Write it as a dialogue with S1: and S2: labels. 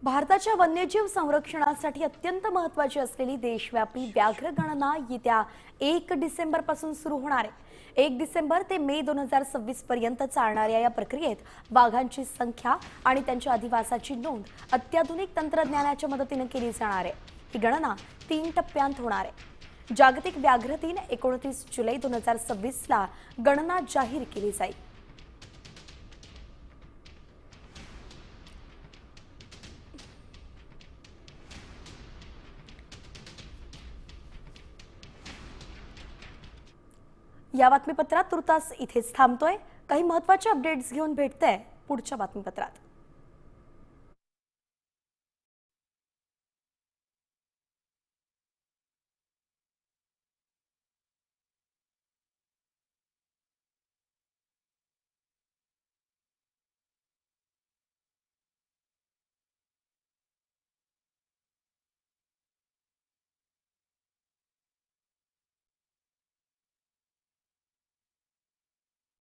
S1: भारताच्या वन्यजीव संरक्षणासाठी अत्यंत महत्त्वाची असलेली देशव्यापी व्याघ्र गणना येत्या 1 डिसेंबर पासून सुरू होणार आहे। 1 डिसेंबर ते मे 2026 पर्यंत चालणाऱ्या या प्रक्रियेत वाघांची संख्या आणि त्यांच्या अधिवासाची नोंद अत्याधुनिक तंत्रज्ञानाच्या मदतीने केली जाणार आहे। ही गणना 3 टप्प्यांत होणार आहे। जागतिक व्याघ्र दिन 29 जुलै 2026 ला गणना जाहीर केली जाईल। या बातमीपत्रात तुर्तास इथेच थांबतोय। काही महत्त्वाचे अपडेट्स घेऊन भेटतंय पुढच्या बातमीपत्रात।